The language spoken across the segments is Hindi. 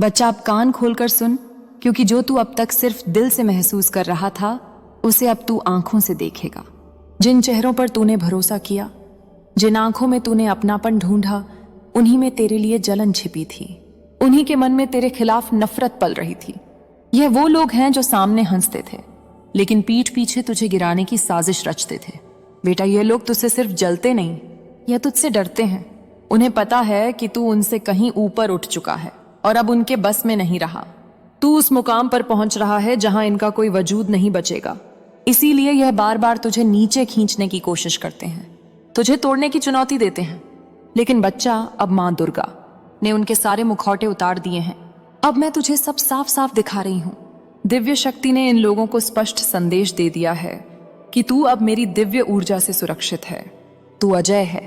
बच्चा अब कान खोलकर सुन, क्योंकि जो तू अब तक सिर्फ दिल से महसूस कर रहा था उसे अब तू आंखों से देखेगा। जिन चेहरों पर तूने भरोसा किया, जिन आंखों में तूने अपनापन ढूंढा, उन्हीं में तेरे लिए जलन छिपी थी। उन्हीं के मन में तेरे खिलाफ नफरत पल रही थी। यह वो लोग हैं जो सामने हंसते थे लेकिन पीठ पीछे तुझे गिराने की साजिश रचते थे। बेटा, ये लोग तुझसे सिर्फ जलते नहीं, यह तुझसे डरते हैं। उन्हें पता है कि तू उनसे कहीं ऊपर उठ चुका है और अब उनके बस में नहीं रहा। तू उस मुकाम पर पहुंच रहा है जहां इनका कोई वजूद नहीं बचेगा। इसीलिए यह बार बार तुझे नीचे खींचने की कोशिश करते हैं, तुझे तोड़ने की चुनौती देते हैं। लेकिन बच्चा, अब मां दुर्गा ने उनके सारे मुखौटे उतार दिए हैं। अब मैं तुझे सब साफ साफ दिखा रही हूं। दिव्य शक्ति ने इन लोगों को स्पष्ट संदेश दे दिया है कि तू अब मेरी दिव्य ऊर्जा से सुरक्षित है। तू अजय है।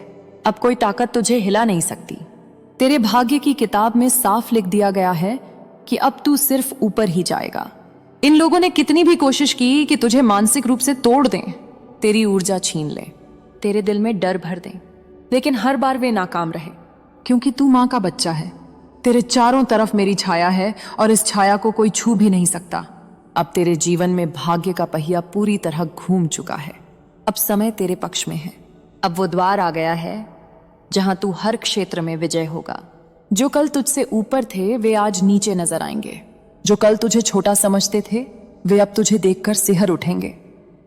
अब कोई ताकत तुझे हिला नहीं सकती। तेरे भाग्य की किताब में साफ लिख दिया गया है कि अब तू सिर्फ ऊपर ही जाएगा। इन लोगों ने कितनी भी कोशिश की कि तुझे मानसिक रूप से तोड़ दें, तेरी ऊर्जा छीन लें, तेरे दिल में डर भर दें, लेकिन हर बार वे नाकाम रहे, क्योंकि तू मां का बच्चा है। तेरे चारों तरफ मेरी छाया है और इस छाया को कोई छू भी नहीं सकता। अब तेरे जीवन में भाग्य का पहिया पूरी तरह घूम चुका है। अब समय तेरे पक्ष में है। अब वो द्वार आ गया है जहां तू हर क्षेत्र में विजय होगा। जो कल तुझसे ऊपर थे वे आज नीचे नजर आएंगे। जो कल तुझे छोटा समझते थे वे अब तुझे देखकर सिहर उठेंगे,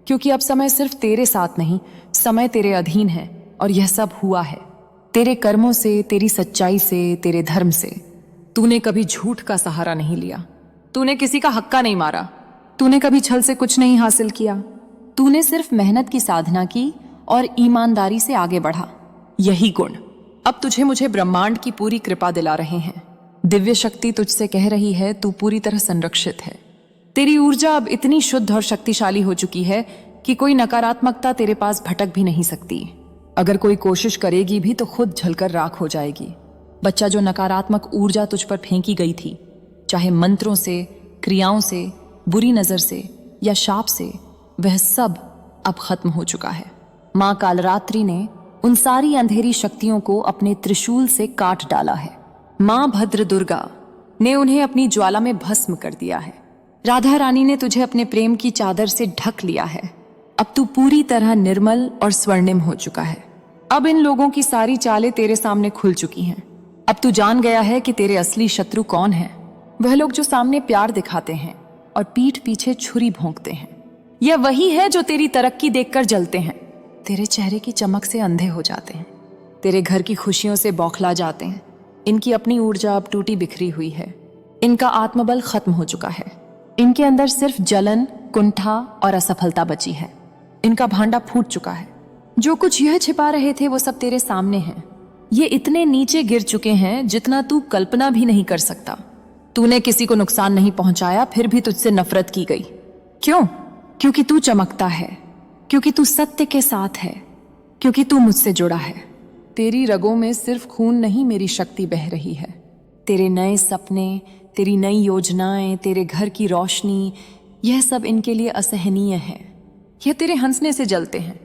क्योंकि अब समय सिर्फ तेरे साथ नहीं, समय तेरे अधीन है। और यह सब हुआ है तेरे कर्मों से, तेरी सच्चाई से, तेरे धर्म से। तूने कभी झूठ का सहारा नहीं लिया, तूने किसी का हक्का नहीं मारा, तूने कभी छल से कुछ नहीं हासिल किया। तूने सिर्फ मेहनत की साधना की और ईमानदारी से आगे बढ़ा। यही गुण अब तुझे मुझे ब्रह्मांड की पूरी कृपा दिला रहे हैं। दिव्य शक्ति तुझसे कह रही है तू पूरी तरह संरक्षित है। तेरी ऊर्जा अब इतनी शुद्ध और शक्तिशाली हो चुकी है कि कोई नकारात्मकता तेरे पास भटक भी नहीं सकती। अगर कोई कोशिश करेगी भी तो खुद जलकर राख हो जाएगी। बच्चा, जो नकारात्मक ऊर्जा तुझ पर फेंकी गई थी, चाहे मंत्रों से, क्रियाओं से, बुरी नजर से या शाप से, वह सब अब खत्म हो चुका है। मां कालरात्रि ने उन सारी अंधेरी शक्तियों को अपने त्रिशूल से काट डाला है। मां भद्र दुर्गा ने उन्हें अपनी ज्वाला में भस्म कर दिया है। राधा रानी ने तुझे अपने प्रेम की चादर से ढक लिया है। अब तू पूरी तरह निर्मल और स्वर्णिम हो चुका है। अब इन लोगों की सारी चालें तेरे सामने खुल चुकी हैं। अब तू जान गया है कि तेरे असली शत्रु कौन है। वह लोग जो सामने प्यार दिखाते हैं और पीठ पीछे छुरी भोंकते हैं। यह वही है जो तेरी तरक्की देखकर जलते हैं, तेरे चेहरे की चमक से अंधे हो जाते हैं, तेरे घर की खुशियों से बौखला जाते हैं। इनकी अपनी ऊर्जा अब टूटी बिखरी हुई है। इनका आत्मबल खत्म हो चुका है। इनके अंदर सिर्फ जलन, कुंठा और असफलता बची है। इनका भांडा फूट चुका है। जो कुछ यह छिपा रहे थे वो सब तेरे सामने है। ये इतने नीचे गिर चुके हैं जितना तू कल्पना भी नहीं कर सकता। तूने किसी को नुकसान नहीं पहुंचाया, फिर भी तुझसे नफरत की गई। क्यों? क्योंकि तू चमकता है, क्योंकि तू सत्य के साथ है, क्योंकि तू मुझसे जुड़ा है। तेरी रगों में सिर्फ खून नहीं, मेरी शक्ति बह रही है। तेरे नए सपने, तेरी नई योजनाएं, तेरे घर की रोशनी, यह सब इनके लिए असहनीय है। यह तेरे हंसने से जलते हैं,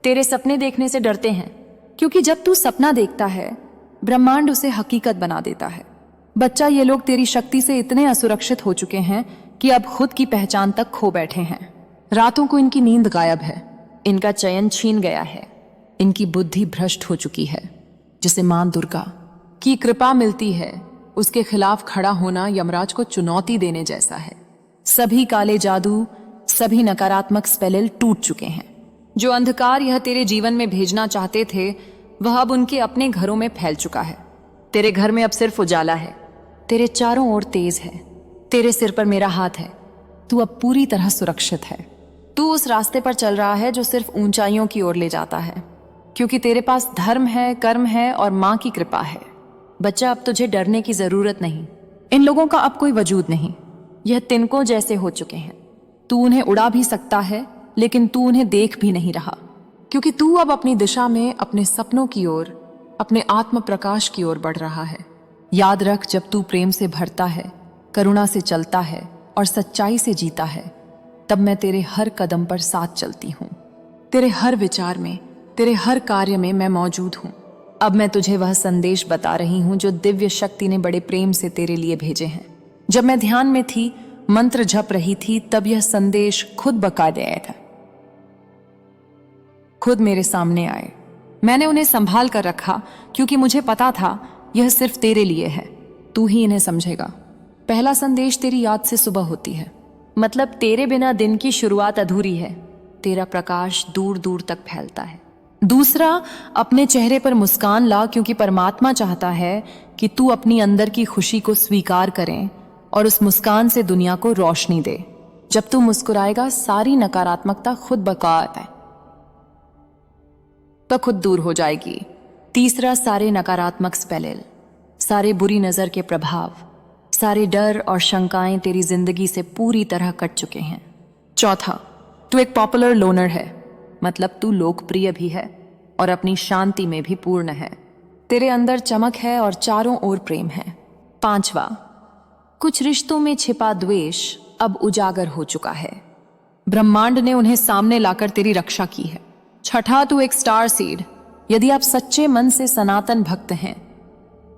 तेरे सपने देखने से डरते हैं, क्योंकि जब तू सपना देखता है ब्रह्मांड उसे हकीकत बना देता है। बच्चा, ये लोग तेरी शक्ति से इतने असुरक्षित हो चुके हैं कि अब खुद की पहचान तक खो बैठे हैं। रातों को इनकी नींद गायब है, इनका चयन छीन गया है, इनकी बुद्धि भ्रष्ट हो चुकी है। जिसे मां दुर्गा की कृपा मिलती है उसके खिलाफ खड़ा होना यमराज को चुनौती देने जैसा है। सभी काले जादू, सभी नकारात्मक स्पेल टूट चुके हैं। जो अंधकार यह तेरे जीवन में भेजना चाहते थे वह अब उनके अपने घरों में फैल चुका है। तेरे घर में अब सिर्फ उजाला है, तेरे चारों ओर तेज है, तेरे सिर पर मेरा हाथ है। तू अब पूरी तरह सुरक्षित है। तू उस रास्ते पर चल रहा है जो सिर्फ ऊंचाइयों की ओर ले जाता है, क्योंकि तेरे पास धर्म है, कर्म है और मां की कृपा है। बच्चा, अब तुझे डरने की जरूरत नहीं। इन लोगों का अब कोई वजूद नहीं। यह तिनकों जैसे हो चुके हैं। तू उन्हें उड़ा भी सकता है लेकिन तू उन्हें देख भी नहीं रहा, क्योंकि तू अब अपनी दिशा में, अपने सपनों की ओर, अपने आत्म प्रकाश की ओर बढ़ रहा है। याद रख, जब तू प्रेम से भरता है, करुणा से चलता है और सच्चाई से जीता है, तब मैं तेरे हर कदम पर साथ चलती हूँ। तेरे हर विचार में, तेरे हर कार्य में मैं मौजूद हूँ। अब मैं तुझे वह संदेश बता रही हूं जो दिव्य शक्ति ने बड़े प्रेम से तेरे लिए भेजे हैं। जब मैं ध्यान में थी, मंत्र जप रही थी, तब यह संदेश खुद बकायदे आया था। खुद मेरे सामने आए। मैंने उन्हें संभाल कर रखा क्योंकि मुझे पता था यह सिर्फ तेरे लिए है। तू ही इन्हें समझेगा। पहला संदेश तेरी याद से सुबह होती है, मतलब तेरे बिना दिन की शुरुआत अधूरी है। तेरा प्रकाश दूर दूर तक फैलता है। दूसरा, अपने चेहरे पर मुस्कान ला, क्योंकि परमात्मा चाहता है कि तू अपनी अंदर की खुशी को स्वीकार करें और उस मुस्कान से दुनिया को रोशनी दे। जब तू मुस्कुराएगा, सारी नकारात्मकता खुद खुद दूर हो जाएगी। तीसरा, सारे नकारात्मक स्पेलिल, सारे बुरी नजर के प्रभाव, सारे डर और शंकाएं तेरी जिंदगी से पूरी तरह कट चुके हैं। चौथा, तू एक पॉपुलर लोनर है, मतलब तू लोकप्रिय भी है और अपनी शांति में भी पूर्ण है। तेरे अंदर चमक है और चारों ओर प्रेम है। पांचवा, कुछ रिश्तों में छिपा द्वेष अब उजागर हो चुका है। ब्रह्मांड ने उन्हें सामने लाकर तेरी रक्षा की है। छठा, तू एक स्टार सीड। यदि आप सच्चे मन से सनातन भक्त हैं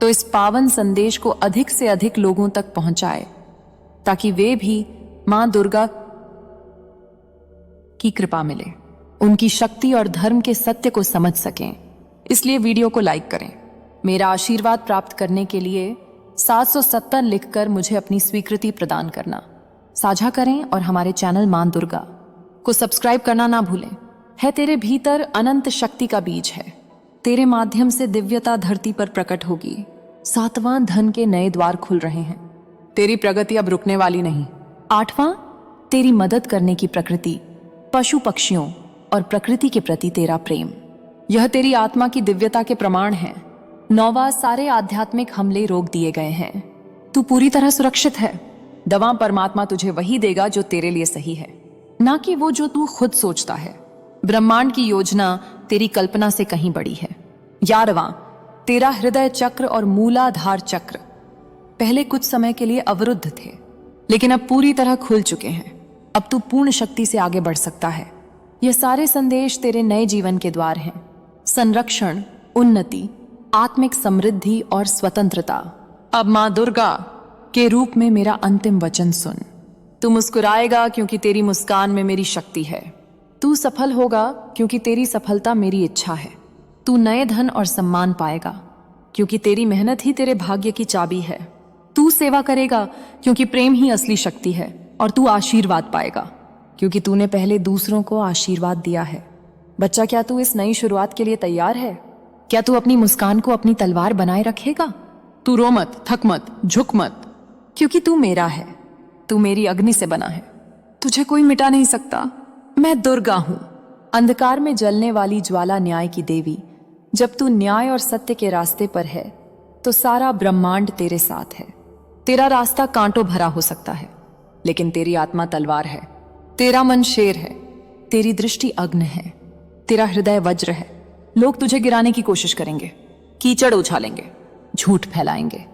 तो इस पावन संदेश को अधिक से अधिक लोगों तक पहुंचाए, ताकि वे भी मां दुर्गा की कृपा मिले, उनकी शक्ति और धर्म के सत्य को समझ सकें। इसलिए वीडियो को लाइक करें। मेरा आशीर्वाद प्राप्त करने के लिए 770 लिखकर मुझे अपनी स्वीकृति प्रदान करना, साझा करें और हमारे चैनल मां दुर्गा को सब्सक्राइब करना ना भूलें। है तेरे भीतर अनंत शक्ति का बीज है। तेरे माध्यम से दिव्यता धरती पर प्रकट होगी। 7वां, धन के नए द्वार खुल रहे हैं। तेरी प्रगति अब रुकने वाली नहीं। 8वां, तेरी मदद करने की प्रकृति, पशु पक्षियों और प्रकृति के प्रति तेरा प्रेम, यह तेरी आत्मा की दिव्यता के प्रमाण है। 9वां, सारे आध्यात्मिक हमले रोक दिए गए हैं। तू पूरी तरह सुरक्षित है। दवा परमात्मा तुझे वही देगा जो तेरे लिए सही है, ना कि वो जो तू खुद सोचता है। ब्रह्मांड की योजना तेरी कल्पना से कहीं बड़ी है। 11वां, तेरा हृदय चक्र और मूलाधार चक्र पहले कुछ समय के लिए अवरुद्ध थे, लेकिन अब पूरी तरह खुल चुके हैं। अब तू पूर्ण शक्ति से आगे बढ़ सकता है। ये सारे संदेश तेरे नए जीवन के द्वार हैं। संरक्षण, उन्नति, आत्मिक समृद्धि और स्वतंत्रता। अब मां दुर्गा के रूप में मेरा अंतिम वचन सुन। तू मुस्कुराएगा क्योंकि तेरी मुस्कान में मेरी शक्ति है। तू सफल होगा क्योंकि तेरी सफलता मेरी इच्छा है। तू नए धन और सम्मान पाएगा क्योंकि तेरी मेहनत ही तेरे भाग्य की चाबी है। तू सेवा करेगा क्योंकि प्रेम ही असली शक्ति है। और तू आशीर्वाद पाएगा क्योंकि तूने पहले दूसरों को आशीर्वाद दिया है। बच्चा, क्या तू इस नई शुरुआत के लिए तैयार है? क्या तू अपनी मुस्कान को अपनी तलवार बनाए रखेगा? तू रो मत, थक मत, झुक मत, क्योंकि तू मेरा है। तू मेरी अग्नि से बना है। तुझे कोई मिटा नहीं सकता। मैं दुर्गा हूं, अंधकार में जलने वाली ज्वाला, न्याय की देवी। जब तू न्याय और सत्य के रास्ते पर है तो सारा ब्रह्मांड तेरे साथ है। तेरा रास्ता कांटों भरा हो सकता है, लेकिन तेरी आत्मा तलवार है। तेरा मन शेर है, तेरी दृष्टि अग्नि है, तेरा हृदय वज्र है। लोग तुझे गिराने की कोशिश करेंगे, कीचड़ उछालेंगे, झूठ फैलाएंगे,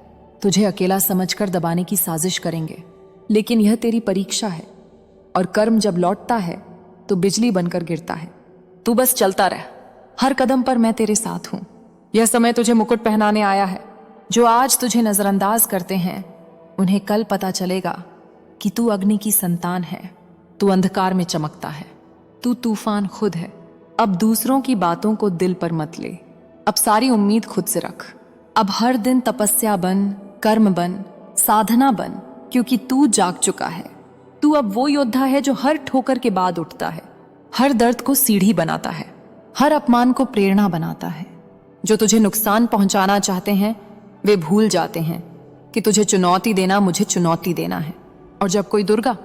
तुझे अकेला समझकर दबाने की साजिश करेंगे, लेकिन यह तेरी परीक्षा है। और कर्म जब लौटता है तो बिजली बनकर गिरता है। तू बस चलता रह, हर कदम पर मैं तेरे साथ हूं। यह समय तुझे मुकुट पहनाने आया है। जो आज तुझे नजरअंदाज करते हैं, उन्हें कल पता चलेगा कि तू अग्नि की संतान है। तू अंधकार में चमकता है। तू तूफान खुद है। अब दूसरों की बातों को दिल पर मत ले। अब सारी उम्मीद खुद से रख। अब हर दिन तपस्या बन, कर्म बन, साधना बन, क्योंकि तू जाग चुका है। तू अब वो योद्धा है जो हर ठोकर के बाद उठता है, हर दर्द को सीढ़ी बनाता है, हर अपमान को प्रेरणा बनाता है। जो तुझे नुकसान पहुंचाना चाहते हैं वे भूल जाते हैं कि तुझे चुनौती देना मुझे चुनौती देना है। और जब कोई दुर्गा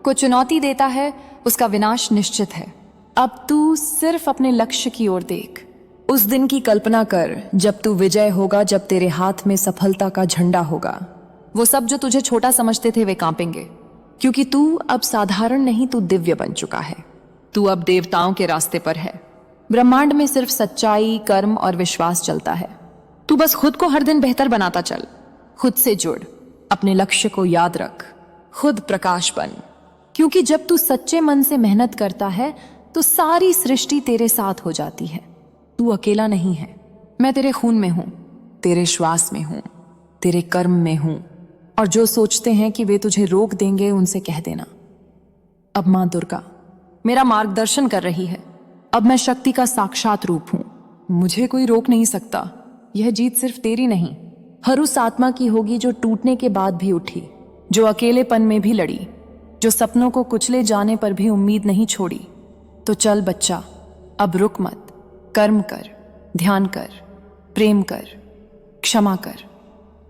को चुनौती देता है, उसका विनाश निश्चित है। अब तू सिर्फ अपने लक्ष्य की ओर देख। उस दिन की कल्पना कर जब तू विजय होगा, जब तेरे हाथ में सफलता का झंडा होगा। वो सब जो तुझे छोटा समझते थे वे कांपेंगे, क्योंकि तू अब साधारण नहीं, तू दिव्य बन चुका है। तू अब देवताओं के रास्ते पर है। ब्रह्मांड में सिर्फ सच्चाई, कर्म और विश्वास चलता है। तू बस खुद को हर दिन बेहतर बनाता चल। खुद से जुड़, अपने लक्ष्य को याद रख, खुद प्रकाश बन, क्योंकि जब तू सच्चे मन से मेहनत करता है तो सारी सृष्टि तेरे साथ हो जाती है। तू अकेला नहीं है। मैं तेरे खून में हूं, तेरे श्वास में हूं, तेरे कर्म में हूं, और जो सोचते हैं कि वे तुझे रोक देंगे उनसे कह देना, अब मां दुर्गा मेरा मार्गदर्शन कर रही है। अब मैं शक्ति का साक्षात रूप हूं, मुझे कोई रोक नहीं सकता। यह जीत सिर्फ तेरी नहीं, हर उस आत्मा की होगी जो टूटने के बाद भी उठी, जो अकेलेपन में भी लड़ी, जो सपनों को कुचले जाने पर भी उम्मीद नहीं छोड़ी। तो चल बच्चा, अब रुक मत, कर्म कर, ध्यान कर, प्रेम कर, क्षमा कर,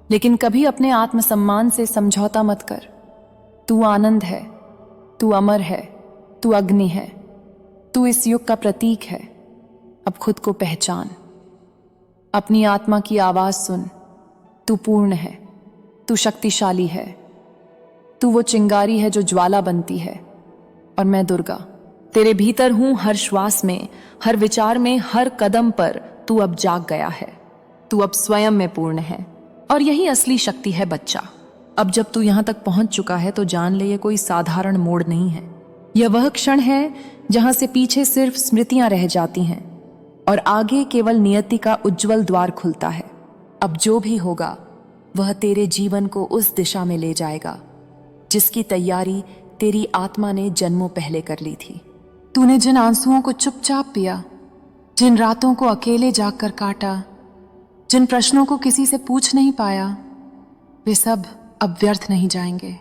लेकिन कभी अपने आत्मसम्मान से समझौता मत कर। तू आनंद है, तू अमर है, तू अग्नि है, तू इस युग का प्रतीक है। अब खुद को पहचान, अपनी आत्मा की आवाज सुन। तू पूर्ण है, तू शक्तिशाली है, तू वो चिंगारी है जो ज्वाला बनती है। और मैं दुर्गा तेरे भीतर हूं, हर श्वास में, हर विचार में, हर कदम पर तू अब जाग गया है। तू अब स्वयं में पूर्ण है, और यही असली शक्ति है बच्चा। अब जब तू यहां तक पहुंच चुका है तो जान ले, ये कोई साधारण मोड़ नहीं है। यह वह क्षण है जहां से पीछे सिर्फ स्मृतियां रह जाती हैं और आगे केवल नियति का उज्जवल द्वार खुलता है। अब जो भी होगा वह तेरे जीवन को उस दिशा में ले जाएगा जिसकी तैयारी तेरी आत्मा ने जन्मों पहले कर ली थी। तूने जिन आंसुओं को चुपचाप पिया, जिन रातों को अकेले जागकर काटा, जिन प्रश्नों को किसी से पूछ नहीं पाया, वे सब अब व्यर्थ नहीं जाएंगे।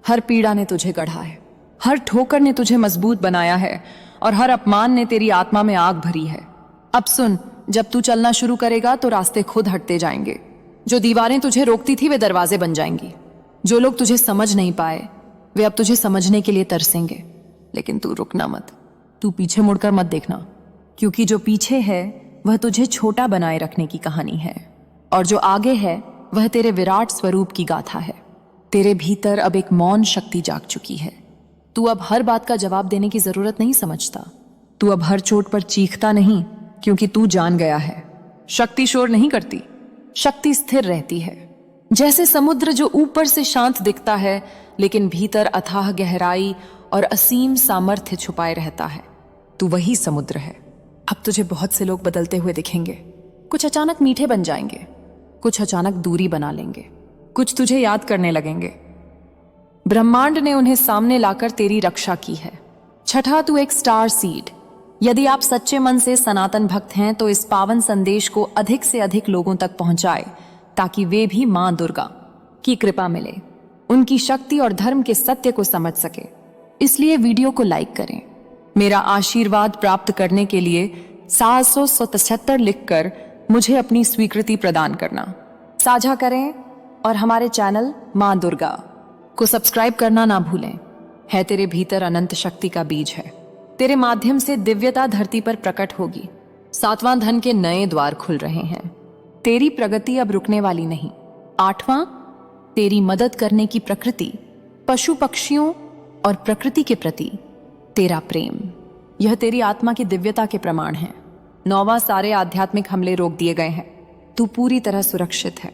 हर पीड़ा ने तुझे गढ़ा है, हर ठोकर ने तुझे मजबूत बनाया है, और हर अपमान ने तेरी आत्मा में आग भरी है। अब सुन, जब तू चलना शुरू करेगा तो रास्ते खुद हटते जाएंगे। जो दीवारें तुझे रोकती थी वे दरवाजे बन जाएंगी। जो लोग तुझे समझ नहीं पाए वे अब तुझे समझने के लिए तरसेंगे। लेकिन तू रुकना मत, तू पीछे मुड़कर मत देखना, क्योंकि जो पीछे है वह तुझे छोटा बनाए रखने की कहानी है, और जो आगे है वह तेरे विराट स्वरूप की गाथा है। तेरे भीतर अब एक मौन शक्ति जाग चुकी है। तू अब हर बात का जवाब देने की जरूरत नहीं समझता। तू अब हर चोट पर चीखता नहीं, क्योंकि तू जान गया है शक्ति शोर नहीं करती, शक्ति स्थिर रहती है। जैसे समुद्र जो ऊपर से शांत दिखता है लेकिन भीतर अथाह गहराई और असीम सामर्थ्य छुपाए रहता है, तू वही समुद्र है। अब तुझे बहुत से लोग बदलते हुए दिखेंगे। कुछ अचानक मीठे बन जाएंगे, कुछ अचानक दूरी बना लेंगे, कुछ तुझे याद करने लगेंगे। ब्रह्मांड ने उन्हें सामने लाकर तेरी रक्षा की है। छठा, तू एक स्टार सीड। यदि आप सच्चे मन से सनातन भक्त हैं तो इस पावन संदेश को अधिक से अधिक लोगों तक पहुंचाए, ताकि वे भी मां दुर्गा की कृपा मिले, उनकी शक्ति और धर्म के सत्य को समझ सके। इसलिए वीडियो को लाइक करें। मेरा आशीर्वाद प्राप्त करने के लिए 777 लिखकर मुझे अपनी स्वीकृति प्रदान करना। साझा करें और हमारे चैनल मां दुर्गा को सब्सक्राइब करना ना भूलें। है तेरे भीतर अनंत शक्ति का बीज है। तेरे माध्यम से दिव्यता धरती पर प्रकट होगी। 7वां धन के नए द्वार खुल रहे हैं। तेरी प्रगति अब रुकने वाली नहीं। 8वां, तेरी मदद करने की प्रकृति, पशु पक्षियों और प्रकृति के प्रति तेरा प्रेम, यह तेरी आत्मा की दिव्यता के प्रमाण है। 9वां, सारे आध्यात्मिक हमले रोक दिए गए हैं। तू पूरी तरह सुरक्षित है।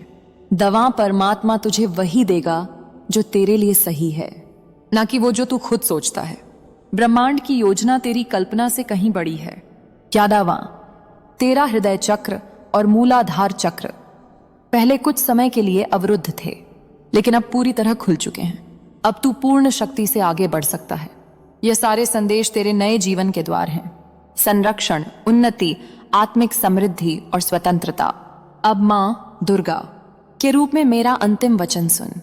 दवा, परमात्मा तुझे वही देगा जो तेरे लिए सही है, ना कि वो जो तू खुद सोचता है। ब्रह्मांड की योजना तेरी कल्पना से कहीं बड़ी है। 11वां, तेरा हृदय चक्र और मूलाधार चक्र पहले कुछ समय के लिए अवरुद्ध थे, लेकिन अब पूरी तरह खुल चुके हैं। अब तू पूर्ण शक्ति से आगे बढ़ सकता है। यह सारे संदेश तेरे नए जीवन के द्वार हैं। संरक्षण, उन्नति, आत्मिक समृद्धि और स्वतंत्रता। अब मां दुर्गा के रूप में मेरा अंतिम वचन सुन।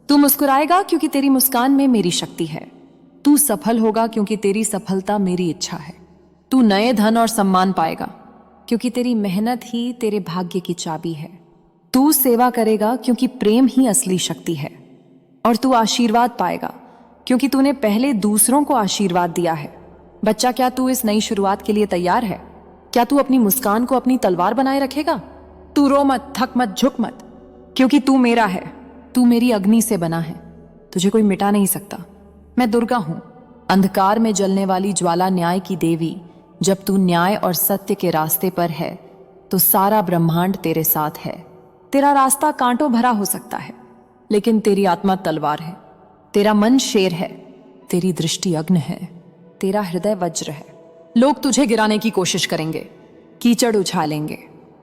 तू मुस्कुराएगा क्योंकि तेरी मुस्कान में मेरी शक्ति है। तू सफल होगा क्योंकि तेरी सफलता मेरी इच्छा है। तू नए धन और सम्मान पाएगा क्योंकि तेरी मेहनत ही तेरे भाग्य की चाबी है। तू सेवा करेगा क्योंकि प्रेम ही असली शक्ति है। और तू आशीर्वाद पाएगा क्योंकि तूने पहले दूसरों को आशीर्वाद दिया है। बच्चा, क्या तू इस नई शुरुआत के लिए तैयार है? क्या तू अपनी मुस्कान को अपनी तलवार बनाए रखेगा? तू रो मत, थक मत, झुक मत, क्योंकि तू मेरा है। तू मेरी अग्नि से बना है, तुझे कोई मिटा नहीं सकता। मैं दुर्गा हूं, अंधकार में जलने वाली ज्वाला, न्याय की देवी। जब तू न्याय और सत्य के रास्ते पर है तो सारा ब्रह्मांड तेरे साथ है। तेरा रास्ता कांटों भरा हो सकता है, लेकिन तेरी आत्मा तलवार है। तेरा मन शेर है, तेरी दृष्टि अग्नि है, तेरा हृदय वज्र है। लोग तुझे गिराने की कोशिश करेंगे, कीचड़ उछालेंगे,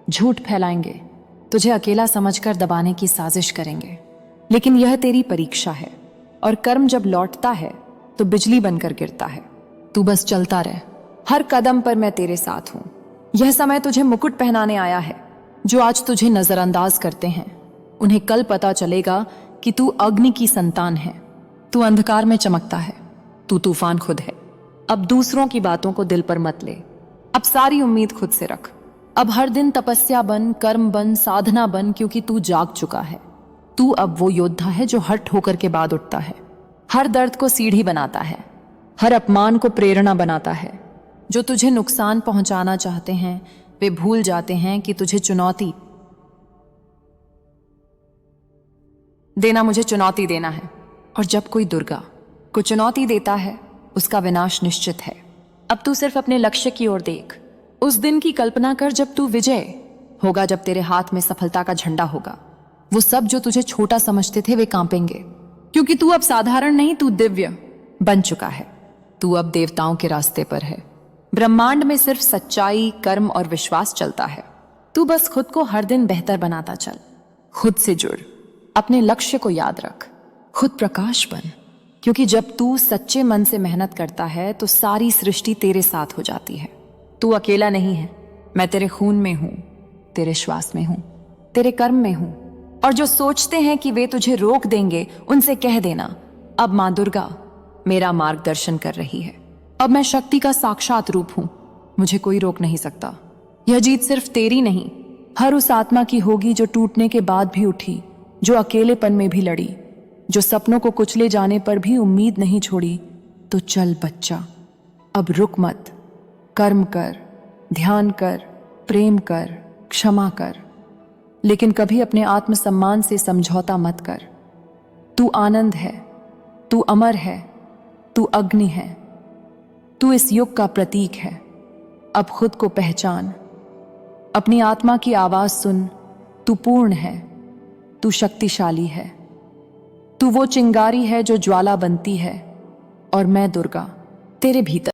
झूठ फैलाएंगे, तुझे अकेला समझकर दबाने की साजिश करेंगे। लेकिन यह तेरी परीक्षा है, और कर्म जब लौटता है तो बिजली बनकर गिरता है। तू बस चलता रह, हर कदम पर मैं तेरे साथ हूं। यह समय तुझे मुकुट पहनाने आया है। जो आज तुझे नजरअंदाज करते हैं, उन्हें कल पता चलेगा कि तू अग्नि की संतान है। तू अंधकार में चमकता है, तू तूफान खुद है। अब दूसरों की बातों को दिल पर मत ले, अब सारी उम्मीद खुद से रख। अब हर दिन तपस्या बन, कर्म बन, साधना बन, क्योंकि तू जाग चुका है। तू अब वो योद्धा है जो हर ठोकर के बाद उठता है, हर दर्द को सीढ़ी बनाता है, हर अपमान को प्रेरणा बनाता है। जो तुझे नुकसान पहुंचाना चाहते हैं वे भूल जाते हैं कि तुझे चुनौती देना मुझे चुनौती देना है। और जब कोई दुर्गा को चुनौती देता है, उसका विनाश निश्चित है। अब तू सिर्फ अपने लक्ष्य की ओर देख। उस दिन की कल्पना कर जब तू विजय होगा, जब तेरे हाथ में सफलता का झंडा होगा। वो सब जो तुझे छोटा समझते थे वे कांपेंगे, क्योंकि तू अब साधारण नहीं, तू दिव्य बन चुका है। तू अब देवताओं के रास्ते पर है। ब्रह्मांड में सिर्फ सच्चाई, कर्म और विश्वास चलता है। तू बस खुद को हर दिन बेहतर बनाता चल। खुद से जुड़, अपने लक्ष्य को याद रख, खुद प्रकाश बन, क्योंकि जब तू सच्चे मन से मेहनत करता है तो सारी सृष्टि तेरे साथ हो जाती है। तू अकेला नहीं है, मैं तेरे खून में हूं, तेरे श्वास में हूं, तेरे कर्म में हूं। और जो सोचते हैं कि वे तुझे रोक देंगे, उनसे कह देना, अब मां दुर्गा मेरा मार्गदर्शन कर रही है। अब मैं शक्ति का साक्षात रूप हूं, मुझे कोई रोक नहीं सकता। यह जीत सिर्फ तेरी नहीं, हर उस आत्मा की होगी जो टूटने के बाद भी उठी, जो अकेलेपन में भी लड़ी, जो सपनों को कुचले जाने पर भी उम्मीद नहीं छोड़ी। तो चल बच्चा, अब रुक मत, कर्म कर, ध्यान कर, प्रेम कर, क्षमा कर, लेकिन कभी अपने आत्मसम्मान से समझौता मत कर। तू आनंद है, तू अमर है, तू अग्नि है, तू इस युग का प्रतीक है। अब खुद को पहचान, अपनी आत्मा की आवाज सुन। तू पूर्ण है, तू शक्तिशाली है, तू वो चिंगारी है जो ज्वाला बनती है, और मैं दुर्गा तेरे भीतर